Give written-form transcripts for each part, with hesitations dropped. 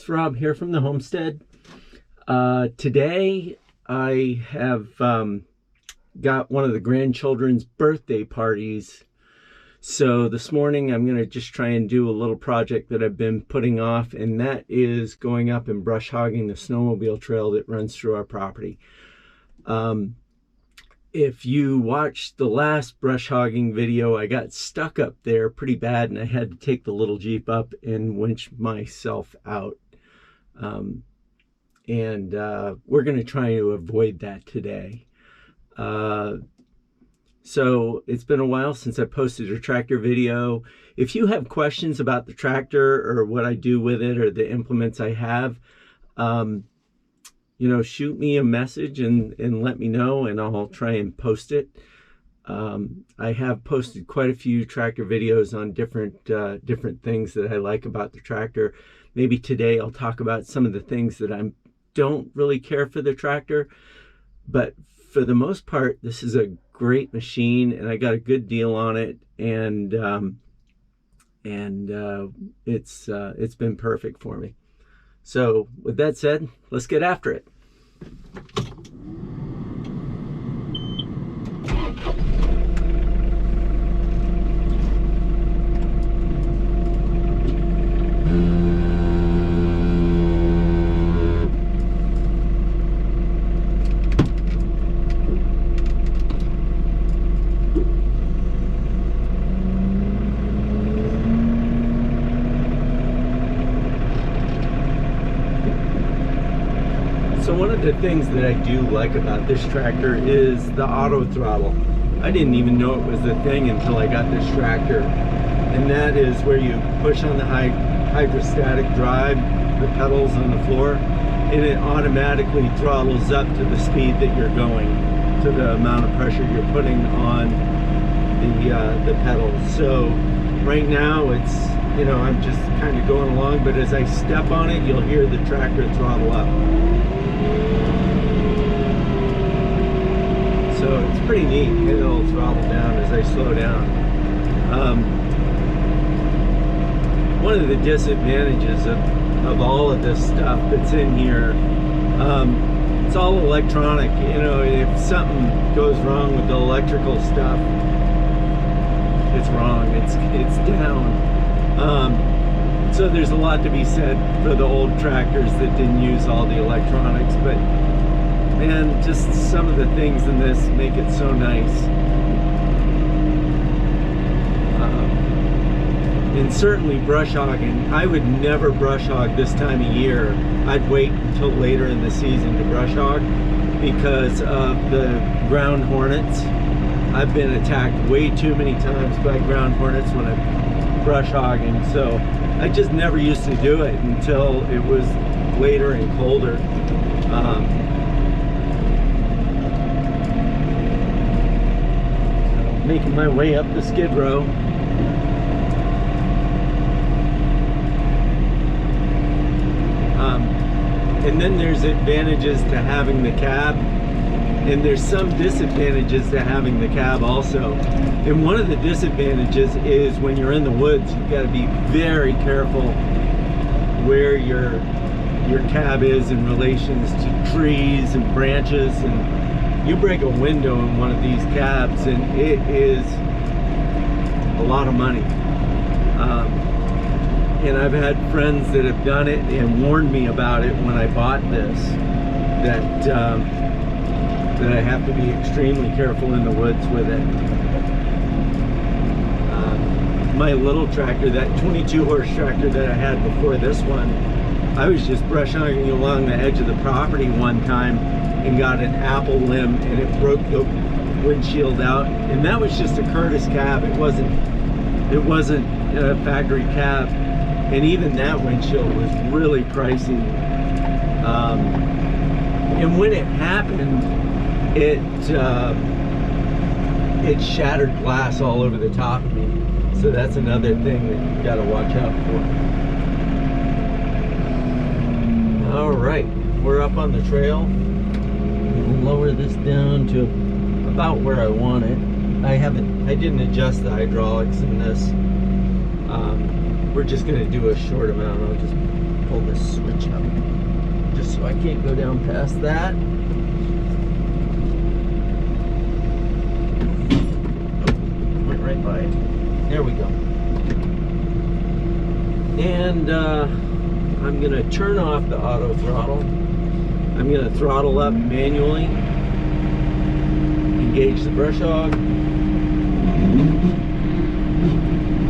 It's Rob here from the Homestead. Today I have got one of the grandchildren's birthday parties. So this morning I'm going to just try and do a little project that I've been putting off, and that is going up and brush hogging the snowmobile trail that runs through our property. If you watched the last brush hogging video, I got stuck up there pretty bad and I had to take the little Jeep up and winch myself out. We're going to try to avoid that today. So it's been a while since I posted a tractor video. If you have questions about the tractor or what I do with it or the implements I have, shoot me a message and let me know, and I'll try and post it. I have posted quite a few tractor videos on different things that I like about the tractor. Maybe today I'll talk about some of the things that I don't really care for the tractor, but for the most part, this is a great machine, and I got a good deal on it, and it's been perfect for me. So with that said, let's get after it. So one of the things that I do like about this tractor is the auto throttle. I didn't even know it was a thing until I got this tractor. And that is where you push on the hydrostatic drive, the pedals on the floor, and it automatically throttles up to the speed that you're going, to the amount of pressure you're putting on the pedals. So right now it's, I'm just kind of going along, but as I step on it, you'll hear the tractor throttle up. So it's pretty neat. It'll throttle down as I slow down. One of the disadvantages of all of this stuff that's in here, it's all electronic. If something goes wrong with the electrical stuff, it's wrong. It's down. So there's a lot to be said for the old tractors that didn't use all the electronics, but man, just some of the things in this make it so nice. And certainly brush hogging. I would never brush hog this time of year. I'd wait until later in the season to brush hog because of the ground hornets. I've been attacked way too many times by ground hornets when I'm brush hogging, so I just never used to do it until it was later and colder. Making my way up the skid row. And then there's advantages to having the cab, and there's some disadvantages to having the cab also. And one of the disadvantages is when you're in the woods, you've got to be very careful where your cab is in relations to trees and branches, and you break a window in one of these cabs and it is a lot of money. And I've had friends that have done it and warned me about it when I bought this, that I have to be extremely careful in the woods with it. My little tractor, that 22 horse tractor that I had before this one, I was just brush hogging along the edge of the property one time and got an apple limb and it broke the windshield out, and that was just a Curtis cab. It wasn't a factory cab, and even that windshield was really pricey. And when it happened, it shattered glass all over the top of me, so that's another thing that you got to watch out for. All right, we're up on the trail. We'll lower this down to about where I want it. I didn't adjust the hydraulics in this. We're just going to do a short amount. I'll just pull this switch so I can't go down past that. Went right by it. There we go. And I'm gonna turn off the auto throttle. I'm gonna throttle up manually, engage the brush hog,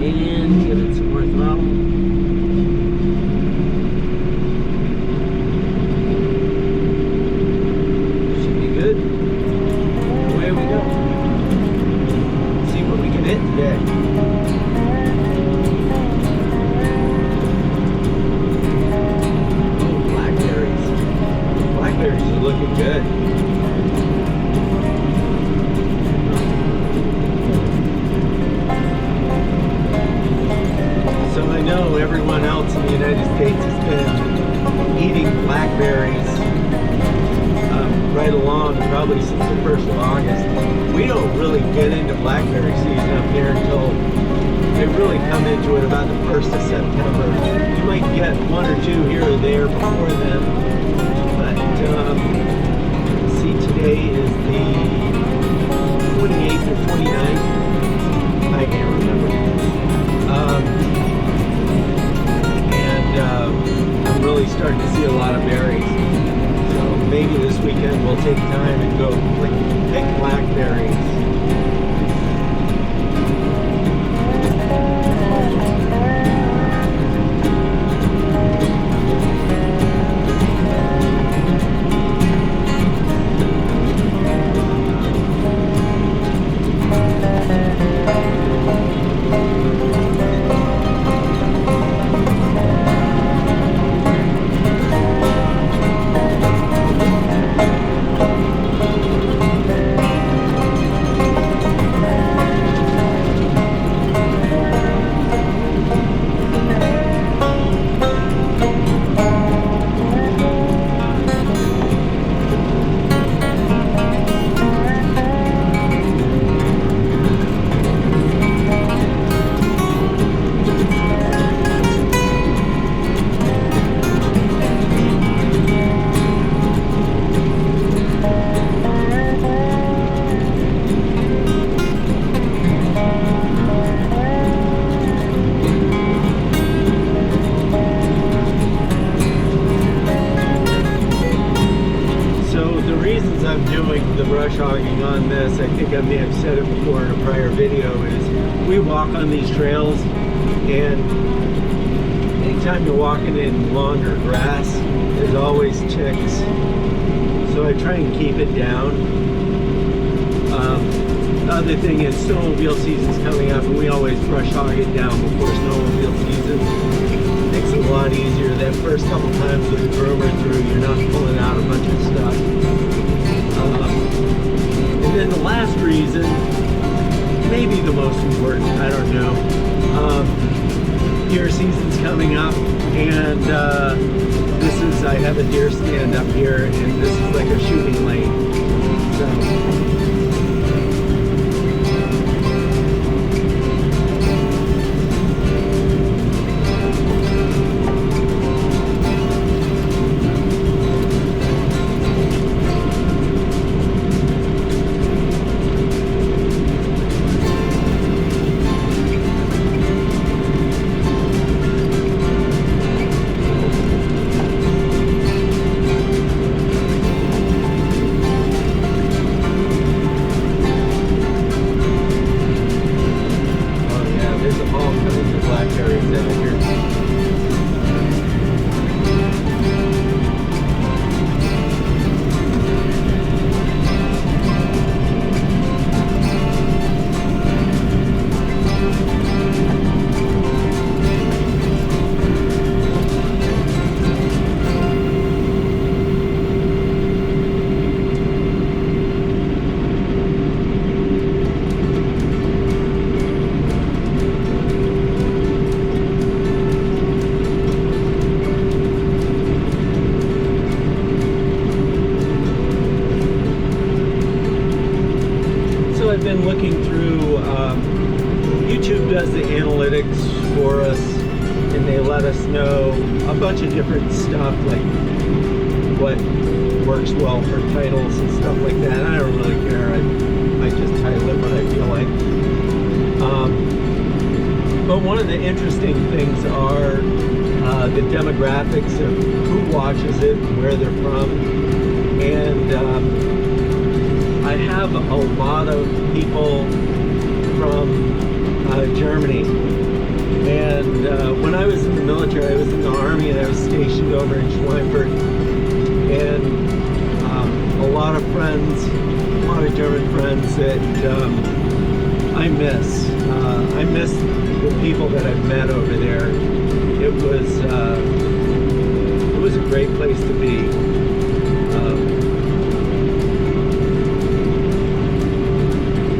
and give it some more throttle. Should be good. Away we go. See what we can hit today. Oh, blackberries. Blackberries are looking good. So I know everyone else in the United States has been eating blackberries right along, probably since the 1st of August. We don't really get into blackberry season up here until they really come into it about the 1st of September. You might get one or two here or there before then, but see, today is the 28th or 29th. I can't remember. I'm really starting to see a lot of berries. So maybe this weekend we'll take time and go pick blackberries. Hogging on this, I think I may have said it before in a prior video, is we walk on these trails, and anytime you're walking in lawn or grass, there's always ticks, so I try and keep it down. The other thing is snowmobile season's coming up, and we always brush hog it down before snowmobile season. Makes it a lot easier. That first couple times with the groomer through, you're not pulling out a bunch of stuff. And then the last reason, maybe the most important, I don't know, deer season's coming up, and I have a deer stand up here, and this is like a shooting lane. So I've been looking through, YouTube does the analytics for us, and they let us know a bunch of different stuff, like what works well for titles and stuff like that. I don't really care. I just title it what I feel like. But one of the interesting things are the demographics of who watches it and where they're from. And I have a lot of people from Germany. And when I was in the military, I was in the Army and I was stationed over in Schweinfurt. And a lot of friends, a lot of German friends that I miss. I miss the people that I've met over there. It was a great place to be.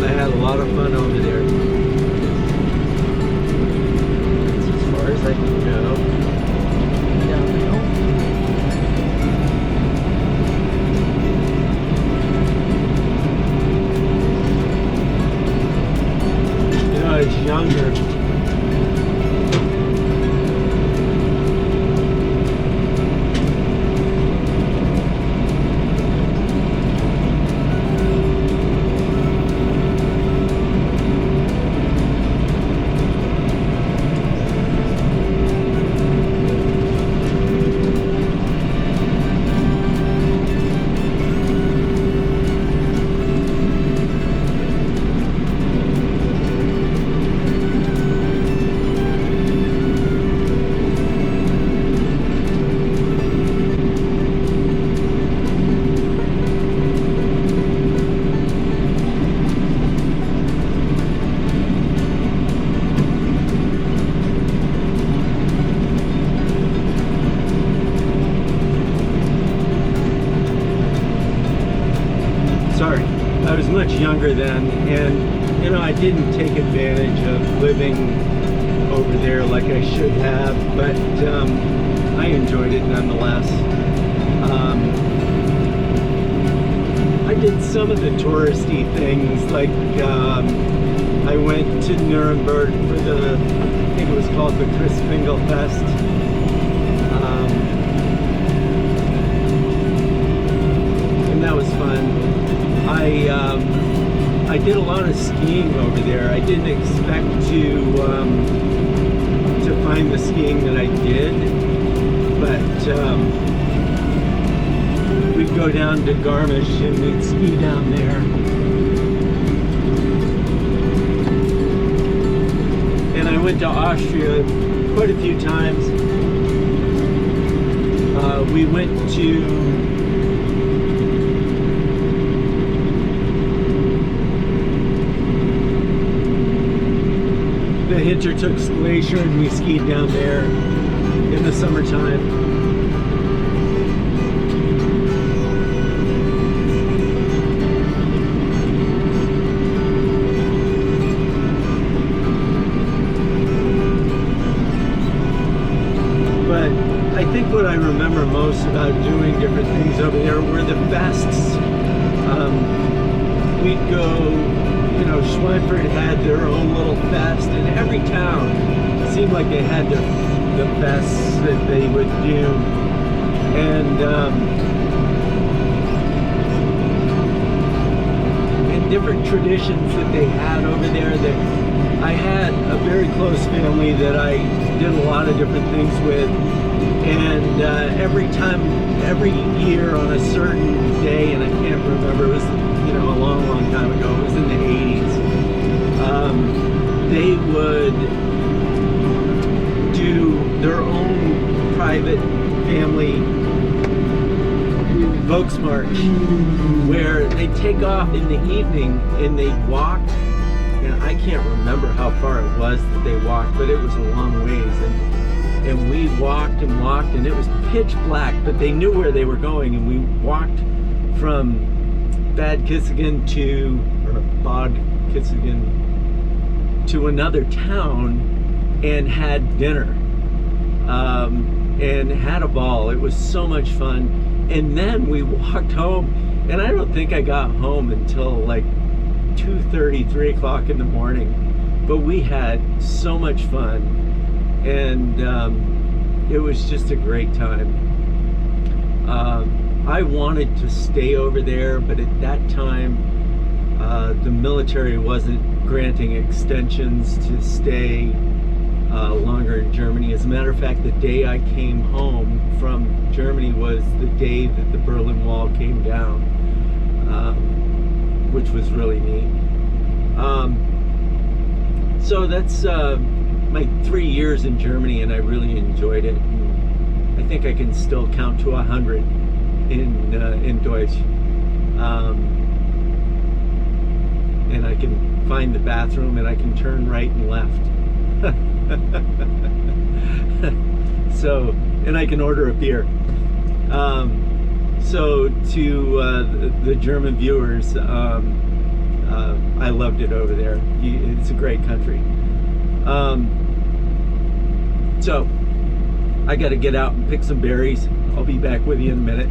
I had a lot of fun over there. That's as far as I can go. Downhill. You know, I was younger. I was much younger then, and you know, I didn't take advantage of living over there like I should have, but I enjoyed it nonetheless. I did some of the touristy things, like I went to Nuremberg for the, I think it was called the Christfingle Fest. And that was fun. I did a lot of skiing over there. I didn't expect to find the skiing that I did, but we'd go down to Garmisch and we'd ski down there. And I went to Austria quite a few times. We went to the Hintertux Glacier, and we skied down there in the summertime. But I think what I remember most about doing different things over there were the fests. We'd go, you know, Schweinfurt had their own little fest, and every town seemed like they had the fests that they would do. And different traditions that they had over there. That I had a very close family that I did a lot of different things with, and every year on a certain day, and I can't remember, it was, you know, a long time ago, it was in the 80s, they would do their own private family Volksmarch, where they take off in the evening and they walk, and I can't remember how far it was that they walked, but it was a long ways, and we walked and walked, and it was pitch black, but they knew where they were going, and we walked from Bad Kissingen to another town and had dinner and had a ball. It was so much fun. And then we walked home, and I don't think I got home until like 2:30, 3 o'clock in the morning, but we had so much fun, and it was just a great time. I wanted to stay over there, but at that time the military wasn't granting extensions to stay longer in Germany. As a matter of fact, the day I came home from Germany was the day that the Berlin Wall came down, which was really neat. So that's my 3 years in Germany, and I really enjoyed it. And I think I can still count to 100 in Deutsch, and I can find the bathroom, and I can turn right and left. So, and I can order a beer. So to the German viewers, I loved it over there. It's a great country. So I got to get out and pick some berries. I'll be back with you in a minute.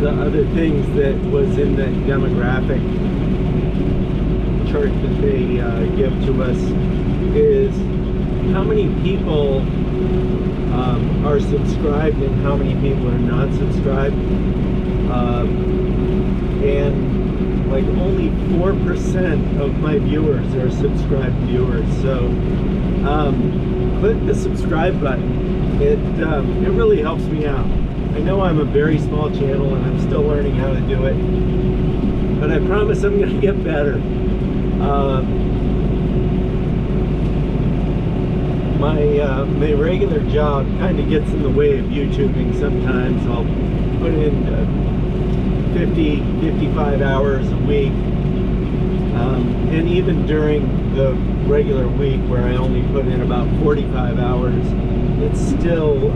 Other things that was in the demographic chart that they give to us is how many people are subscribed and how many people are not subscribed, and like only 4% of my viewers are subscribed viewers. So click the subscribe button. It really helps me out. I know I'm a very small channel and I'm still learning how to do it, but I promise I'm going to get better. My regular job kind of gets in the way of YouTubing sometimes. I'll put in 55 hours a week, and even during the regular week where I only put in about 45 hours, it's still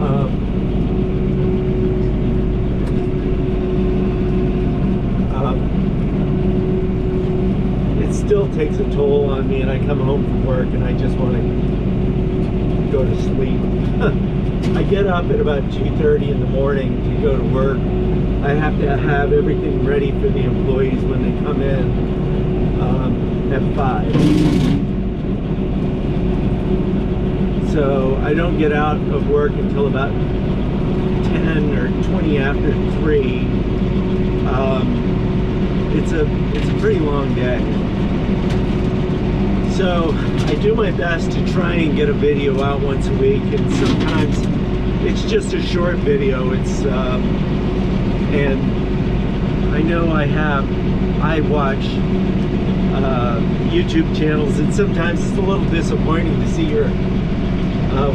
still takes a toll on me, and I come home from work and I just want to go to sleep. I get up at about 2:30 in the morning to go to work. I have to have everything ready for the employees when they come in at 5. So I don't get out of work until about 10 or 20 after 3. It's a pretty long day. So I do my best to try and get a video out once a week, and sometimes it's just a short video. It's and I know I watch YouTube channels, and sometimes it's a little disappointing to see your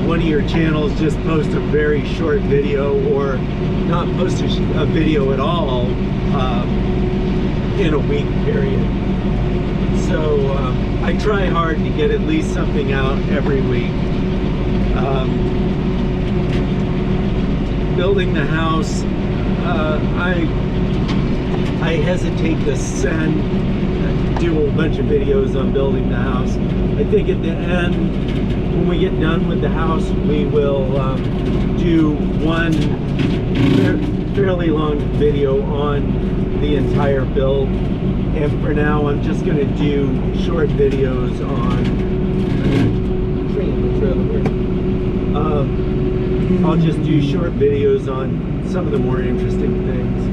one of your channels just post a very short video or not post a video at all in a week period. So I try hard to get at least something out every week. Building the house, I hesitate to do a bunch of videos on building the house. I think at the end, when we get done with the house, we will do one fairly long video on the entire build. And for now, I'm just going to do short videos on I'll just do short videos on some of the more interesting things.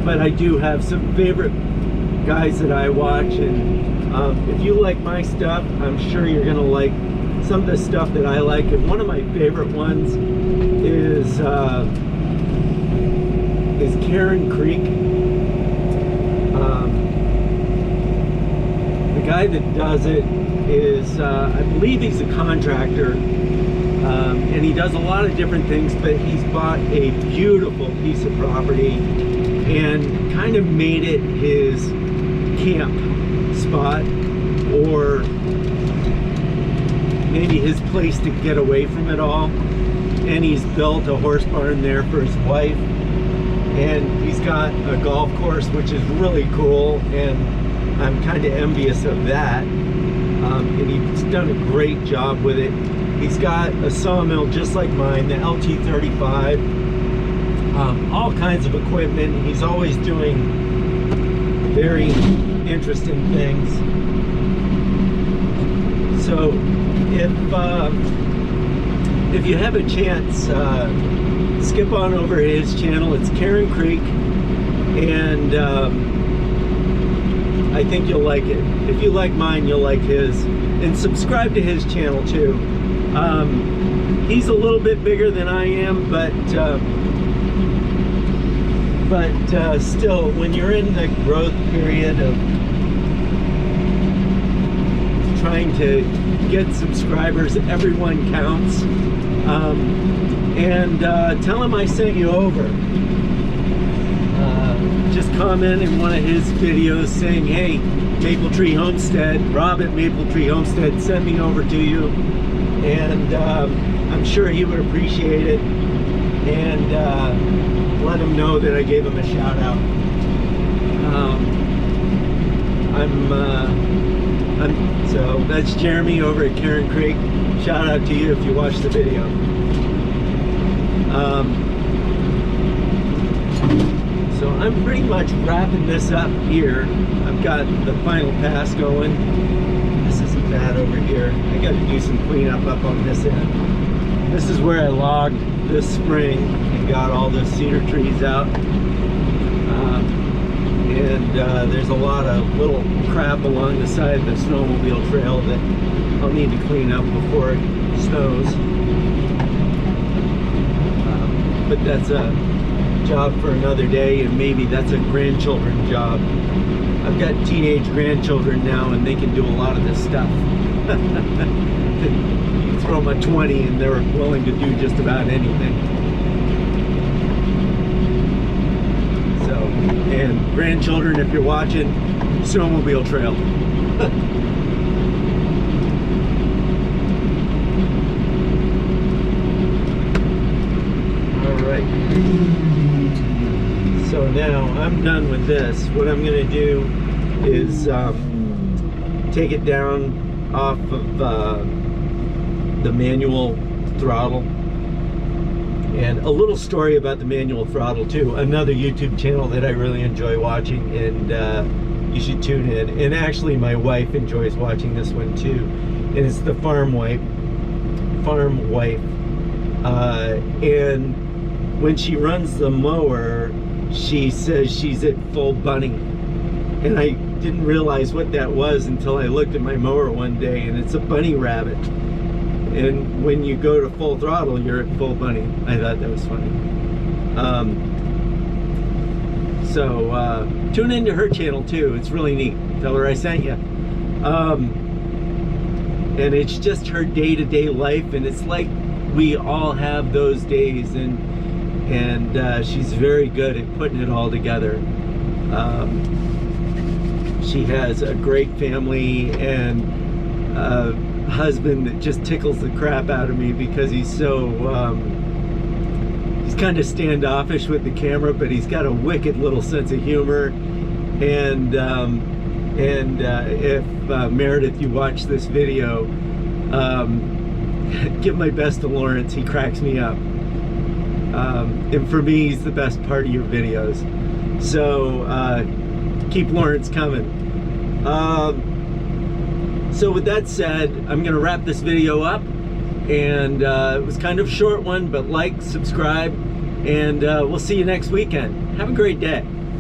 But I do have some favorite guys that I watch, and if you like my stuff, I'm sure you're gonna like some of the stuff that I like. And one of my favorite ones is Karen Creek. The guy that does it is, I believe he's a contractor, and he does a lot of different things, but he's bought a beautiful piece of property and kind of made it his camp spot, or maybe his place to get away from it all. And he's built a horse barn there for his wife, and he's got a golf course, which is really cool, and I'm kind of envious of that. And he's done a great job with it. He's got a sawmill just like mine, the LT35, all kinds of equipment. He's always doing very interesting things. So if you have a chance, skip on over to his channel. It's Karen Creek, and I think you'll like it. If you like mine, you'll like his. And subscribe to his channel too. He's a little bit bigger than I am, but still, when you're in the growth period of trying to get subscribers, everyone counts. Tell him I sent you over. Just comment in one of his videos saying, hey, Maple Tree Homestead, Rob at Maple Tree Homestead sent me over to you, and I'm sure he would appreciate it. And let him know that I gave him a shout out. So that's Jeremy over at Karen Creek. Shout out to you if you watch the video. So I'm pretty much wrapping this up here. I've got the final pass going. This isn't bad over here. I got to do some cleanup up on this end. This is where I logged this spring and got all the cedar trees out. There's a lot of little crap along the side of the snowmobile trail that I'll need to clean up before it snows. But that's a job for another day, and maybe that's a grandchildren job. I've got teenage grandchildren now, and they can do a lot of this stuff. You throw them a 20 and they're willing to do just about anything. So, and grandchildren, if you're watching, snowmobile trail. Alright. So now I'm done with this. What I'm going to do is take it down off of the manual throttle. And a little story about the manual throttle too. Another YouTube channel that I really enjoy watching, and you should tune in. And actually my wife enjoys watching this one too. And it's the Farm Wife. And when she runs the mower, she says she's at full bunny. And I didn't realize what that was until I looked at my mower one day, and it's a bunny rabbit. And when you go to full throttle, you're at full bunny. I thought that was funny. So tune into her channel too. It's really neat. Tell her I sent you. And it's just her day-to-day life, and it's like we all have those days, and she's very good at putting it all together. She has a great family and a husband that just tickles the crap out of me because he's so he's kind of standoffish with the camera, but he's got a wicked little sense of humor. And if Meredith, you watch this video, give my best to Lawrence. He cracks me up. And for me, he's the best part of your videos. So keep Lawrence coming. So with that said, I'm going to wrap this video up. And it was kind of a short one, but like, subscribe, and we'll see you next weekend. Have a great day.